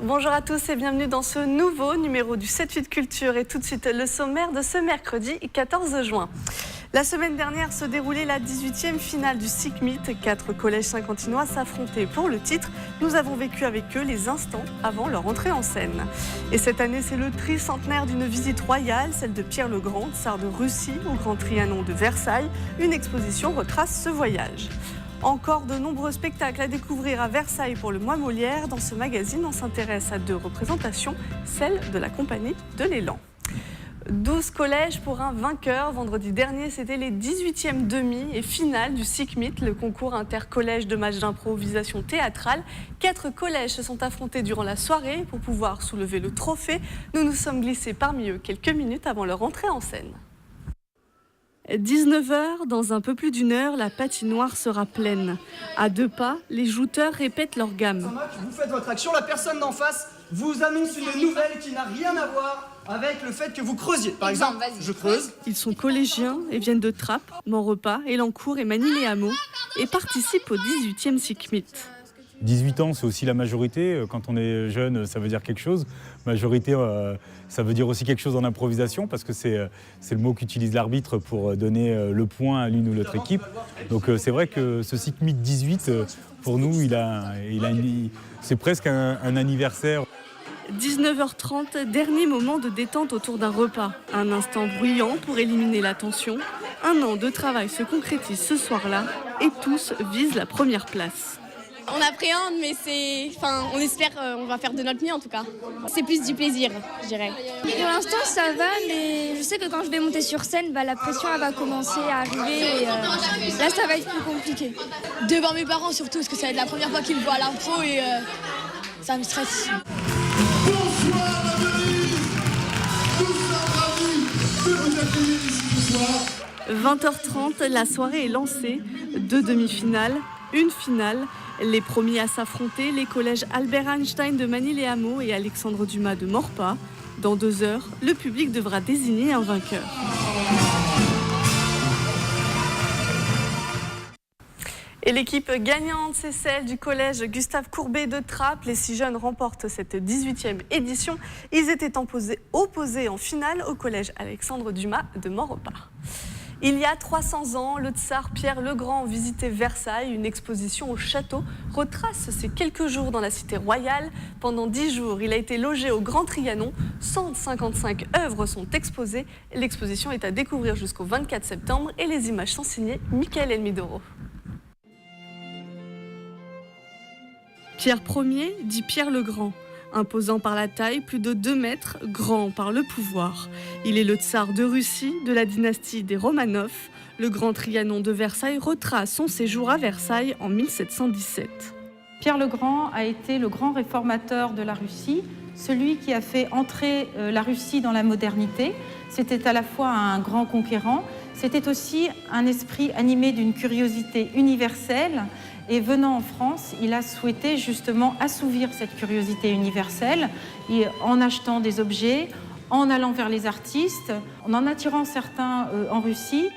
Bonjour à tous et bienvenue dans ce nouveau numéro du 7-8 Culture. Et tout de suite, le sommaire de ce mercredi 14 juin. La semaine dernière se déroulait la 18e finale du SICMIT. 4 collèges saint-quentinois s'affrontaient pour le titre. Nous avons vécu avec eux les instants avant leur entrée en scène. Et cette année, c'est le tricentenaire d'une visite royale, celle de Pierre le Grand, tsar de Russie, au Grand Trianon de Versailles. Une exposition retrace ce voyage. Encore de nombreux spectacles à découvrir à Versailles pour le mois Molière. Dans ce magazine, on s'intéresse à 2 représentations, celle de la compagnie de l'Élan. 12 collèges pour un vainqueur. Vendredi dernier, c'était les 18e demi et finale du SICMIT, le concours intercollège de matchs d'improvisation théâtrale. 4 collèges se sont affrontés durant la soirée pour pouvoir soulever le trophée. Nous nous sommes glissés parmi eux quelques minutes avant leur entrée en scène. 19h, dans un peu plus d'une heure, la patinoire sera pleine. À 2 pas, les jouteurs répètent leur gamme. Vous faites votre action, la personne d'en face vous annonce une nouvelle qui n'a rien à voir avec le fait que vous creusiez. Par exemple, je creuse. Ils sont collégiens et viennent de Trappes, Maurepas, Elancourt et Magny-les-Hameaux et participent au 18e SICMIT. 18 ans, c'est aussi la majorité. Quand on est jeune, ça veut dire quelque chose. Majorité, ça veut dire aussi quelque chose en improvisation, parce que c'est le mot qu'utilise l'arbitre pour donner le point à l'une ou l'autre équipe. Donc c'est vrai que ce SICMIT 18, pour nous, c'est presque un anniversaire. 19h30, dernier moment de détente autour d'un repas. Un instant bruyant pour éliminer la tension. 1 an de travail se concrétise ce soir-là et tous visent la première place. On appréhende, mais on espère, on va faire de notre mieux en tout cas. C'est plus du plaisir, je dirais. Pour l'instant, ça va, mais je sais que quand je vais monter sur scène, la pression elle va commencer à arriver et là, ça va être plus compliqué. Devant mes parents surtout, parce que ça va être la première fois qu'ils me voient à l'impro et ça me stresse. Bonsoir la Venise. Nous sommes ravis de vous accueillir ici ce soir. 20h30, la soirée est lancée. 2 demi-finales, une finale. Les premiers à s'affronter, les collèges Albert Einstein de Magny-les-Hameaux et Alexandre Dumas de Maurepas. Dans 2 heures, le public devra désigner un vainqueur. Et l'équipe gagnante, c'est celle du collège Gustave Courbet de Trappes. Les 6 jeunes remportent cette 18e édition. Ils étaient opposés en finale au collège Alexandre Dumas de Maurepas. Il y a 300 ans, le tsar Pierre le Grand visitait Versailles. Une exposition au château retrace ses quelques jours dans la cité royale. Pendant 10 jours, il a été logé au Grand Trianon. 155 œuvres sont exposées. L'exposition est à découvrir jusqu'au 24 septembre et les images sont signées Michael Elmidoro. Pierre Ier dit Pierre le Grand. Imposant par la taille, plus de 2 mètres, grand par le pouvoir. Il est le tsar de Russie, de la dynastie des Romanov. Le Grand Trianon de Versailles retrace son séjour à Versailles en 1717. Pierre le Grand a été le grand réformateur de la Russie, celui qui a fait entrer la Russie dans la modernité. C'était à la fois un grand conquérant, c'était aussi un esprit animé d'une curiosité universelle. Et venant en France, il a souhaité justement assouvir cette curiosité universelle en achetant des objets, en allant vers les artistes, en attirant certains en Russie.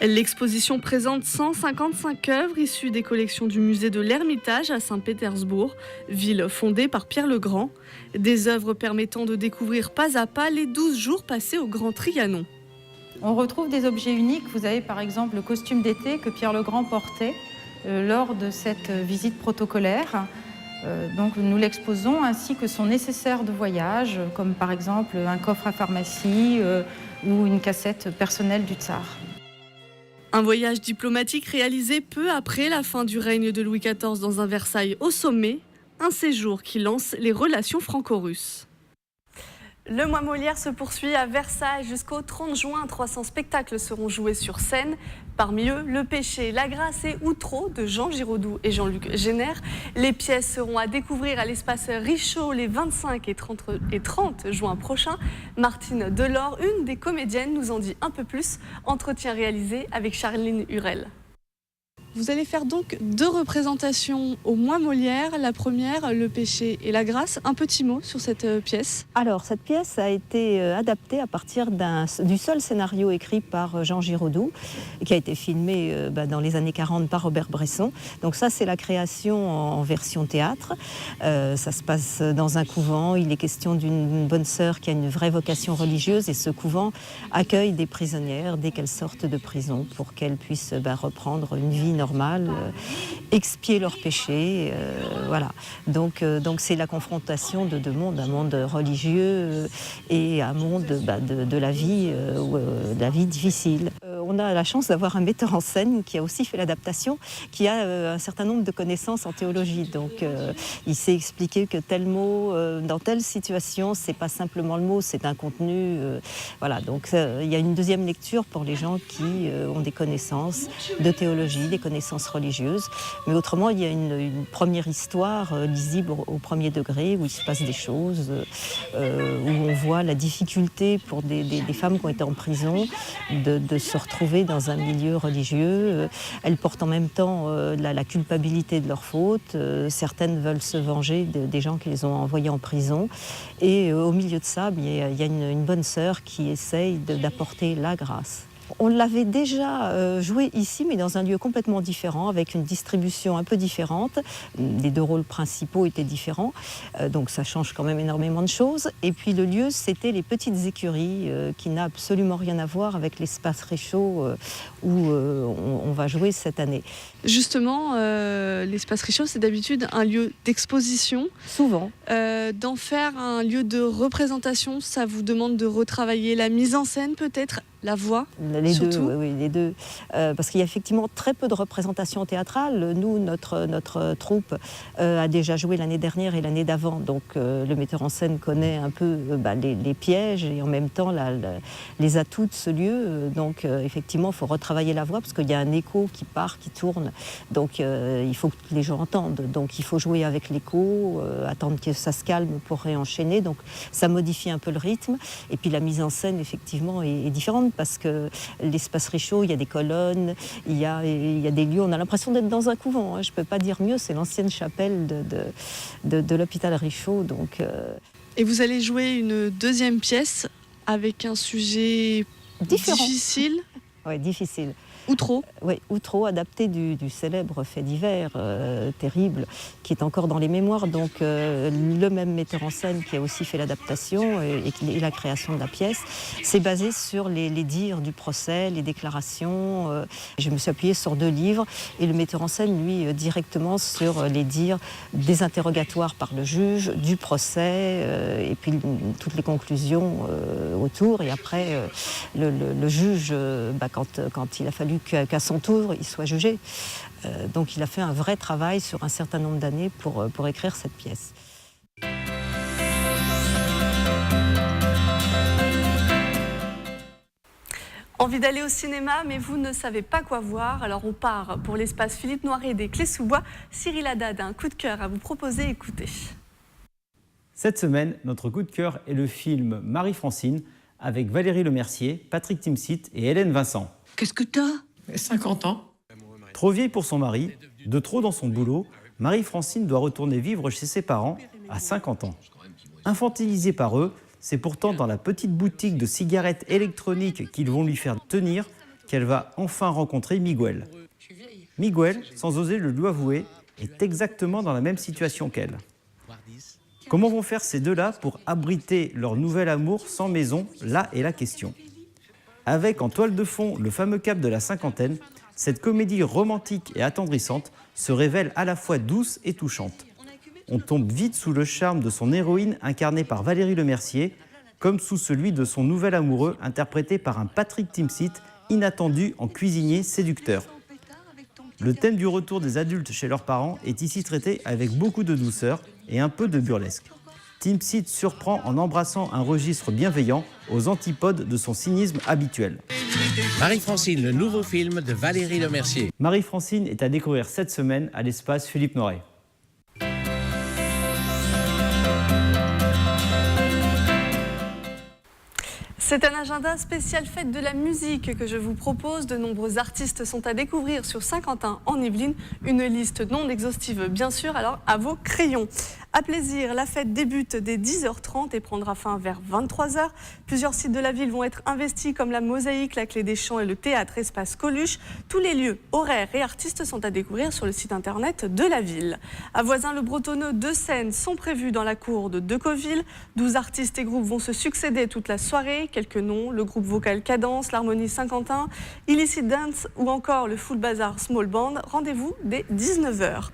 L'exposition présente 155 œuvres issues des collections du musée de l'Ermitage à Saint-Pétersbourg, ville fondée par Pierre le Grand. Des œuvres permettant de découvrir pas à pas les 12 jours passés au Grand Trianon. On retrouve des objets uniques. Vous avez par exemple le costume d'été que Pierre le Grand portait lors de cette visite protocolaire. Donc nous l'exposons ainsi que son nécessaire de voyage, comme par exemple un coffre à pharmacie ou une cassette personnelle du tsar. Un voyage diplomatique réalisé peu après la fin du règne de Louis XIV dans un Versailles au sommet, un séjour qui lance les relations franco-russes. Le mois Molière se poursuit à Versailles jusqu'au 30 juin. 300 spectacles seront joués sur scène. Parmi eux, Le Péché, La Grâce et Outreau de Jean Giraudoux et Jean-Luc Génère. Les pièces seront à découvrir à l'espace Richaud les 25 et 30 juin prochains. Martine Delors, une des comédiennes, nous en dit un peu plus. Entretien réalisé avec Charline Hurel. Vous allez faire donc 2 représentations au Mois Molière. La première, Le péché et la grâce. Un petit mot sur cette pièce. Alors, cette pièce a été adaptée à partir du seul scénario écrit par Jean Giraudoux, qui a été filmé dans les années 40 par Robert Bresson. Donc ça, c'est la création en version théâtre. Ça se passe dans un couvent. Il est question d'une bonne sœur qui a une vraie vocation religieuse et ce couvent accueille des prisonnières dès qu'elles sortent de prison pour qu'elles puissent reprendre une vie normale, expier leurs péchés. Voilà. Donc c'est la confrontation de 2 mondes, un monde religieux et un monde de la vie difficile. On a la chance d'avoir un metteur en scène qui a aussi fait l'adaptation, qui a un certain nombre de connaissances en théologie. Donc il s'est expliqué que tel mot, dans telle situation, c'est pas simplement le mot, c'est un contenu. Voilà. Donc il y a une deuxième lecture pour les gens qui ont des connaissances de théologie, des connaissances religieuses. Mais autrement, il y a une première histoire lisible au premier degré, où il se passe des choses, où on voit la difficulté pour des femmes qui ont été en prison de se retrouver dans un milieu religieux. Elles portent en même temps la culpabilité de leurs fautes. Certaines veulent se venger des gens qui les ont envoyées en prison. Et au milieu de ça, il y a une bonne sœur qui essaye d'apporter la grâce. On l'avait déjà joué ici, mais dans un lieu complètement différent, avec une distribution un peu différente. Les 2 rôles principaux étaient différents, donc ça change quand même énormément de choses. Et puis le lieu, c'était les Petites Écuries, qui n'a absolument rien à voir avec l'espace Réchaud où on va jouer cette année. Justement, l'espace Réchaud, c'est d'habitude un lieu d'exposition. Souvent. D'en faire un lieu de représentation, ça vous demande de retravailler la mise en scène peut-être, la voix les surtout. deux, oui, les deux. Parce qu'il y a effectivement très peu de représentations théâtrales. Nous, notre troupe a déjà joué l'année dernière et l'année d'avant. Donc le metteur en scène connaît un peu les pièges et en même temps les atouts de ce lieu. Donc effectivement, il faut retravailler la voix parce qu'il y a un écho qui part, qui tourne. Donc il faut que les gens entendent. Donc il faut jouer avec l'écho, attendre que ça se calme pour réenchaîner. Donc ça modifie un peu le rythme. Et puis la mise en scène, effectivement, est différente parce que l'espace Réchaud, il y a des colonnes, il y a des lieux. On a l'impression d'être dans un couvent. Je ne peux pas dire mieux. C'est l'ancienne chapelle de l'hôpital Réchaud. Donc, Et vous allez jouer une deuxième pièce avec un sujet difficile. Oui, difficile. Ou trop. Oui, ou trop, adapté du célèbre fait divers terrible qui est encore dans les mémoires. Donc le même metteur en scène qui a aussi fait l'adaptation et la création de la pièce, c'est basé sur les dires du procès, les déclarations. Je me suis appuyée sur 2 livres et le metteur en scène, lui, directement sur les dires des interrogatoires par le juge, du procès et puis toutes les conclusions autour. Et après, le juge, quand il a fallu qu'à son tour, il soit jugé. Donc il a fait un vrai travail sur un certain nombre d'années pour écrire cette pièce. Envie d'aller au cinéma, mais vous ne savez pas quoi voir. Alors on part pour l'espace Philippe Noiret des Clés-sous-Bois. Cyril Haddad a un coup de cœur à vous proposer, écoutez. Cette semaine, notre coup de cœur est le film Marie-Francine avec Valérie Lemercier, Patrick Timsit et Hélène Vincent. Qu'est-ce que t'as ? 50 ans. Trop vieille pour son mari, de trop dans son boulot, Marie-Francine doit retourner vivre chez ses parents à 50 ans. Infantilisée par eux, c'est pourtant dans la petite boutique de cigarettes électroniques qu'ils vont lui faire tenir qu'elle va enfin rencontrer Miguel. Miguel, sans oser le lui avouer, est exactement dans la même situation qu'elle. Comment vont faire ces deux-là pour abriter leur nouvel amour sans maison ? Là est la question. Avec en toile de fond le fameux cap de la cinquantaine, cette comédie romantique et attendrissante se révèle à la fois douce et touchante. On tombe vite sous le charme de son héroïne incarnée par Valérie Lemercier, comme sous celui de son nouvel amoureux interprété par un Patrick Timsit inattendu en cuisinier séducteur. Le thème du retour des adultes chez leurs parents est ici traité avec beaucoup de douceur et un peu de burlesque. Timsit surprend en embrassant un registre bienveillant aux antipodes de son cynisme habituel. Marie-Francine, le nouveau film de Valérie Lemercier. Marie-Francine est à découvrir cette semaine à l'espace Philippe Noiret. C'est un agenda spécial fête de la musique que je vous propose. De nombreux artistes sont à découvrir sur Saint-Quentin en Yvelines. Une liste non exhaustive bien sûr, alors à vos crayons. À plaisir, la fête débute dès 10h30 et prendra fin vers 23h. Plusieurs sites de la ville vont être investis comme la Mosaïque, la Clé des Champs et le théâtre Espace Coluche. Tous les lieux, horaires et artistes sont à découvrir sur le site internet de la ville. À Voisins-le-Bretonneux, 2 scènes sont prévues dans la cour de Decoville. 12 artistes et groupes vont se succéder toute la soirée. Quelques noms, le groupe vocal Cadence, l'Harmonie Saint-Quentin, Illicit Dance ou encore le Full Bazar Small Band. Rendez-vous dès 19h.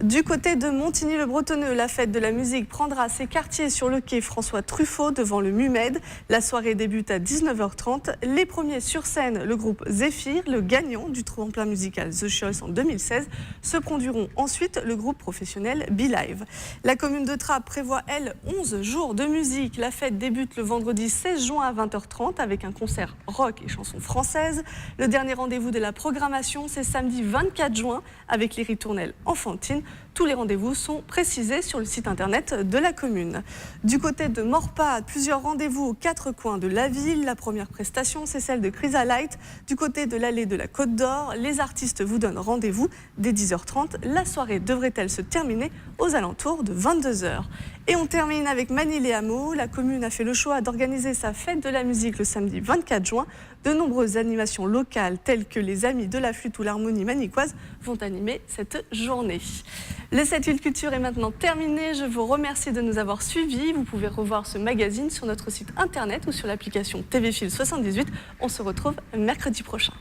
Du côté de Montigny-le-Bretonneux, la fête de la musique prendra ses quartiers sur le quai François Truffaut devant le MUMED. La soirée débute à 19h30. Les premiers sur scène, le groupe Zéphyr, le gagnant du tremplin musical The Choice en 2016, se produiront ensuite le groupe professionnel Be-Live. La commune de Trappes prévoit, elle, 11 jours de musique. La fête débute le vendredi 16 juin à 20h30 avec un concert rock et chansons françaises. Le dernier rendez-vous de la programmation, c'est samedi 24 juin avec les ritournelles enfantines. Tous les rendez-vous sont précisés sur le site internet de la commune. Du côté de Morpas, plusieurs rendez-vous aux 4 coins de la ville. La première prestation, c'est celle de Chrysalite. Du côté de l'allée de la Côte d'Or, les artistes vous donnent rendez-vous dès 10h30. La soirée devrait-elle se terminer aux alentours de 22h. Et on termine avec Manille-les-Hameaux. La commune a fait le choix d'organiser sa fête de la musique le samedi 24 juin. De nombreuses animations locales telles que les Amis de la Flûte ou l'Harmonie Manicoise vont animer cette journée. Le 7-8 Culture est maintenant terminé. Je vous remercie de nous avoir suivis. Vous pouvez revoir ce magazine sur notre site internet ou sur l'application TV Fil 78. On se retrouve mercredi prochain.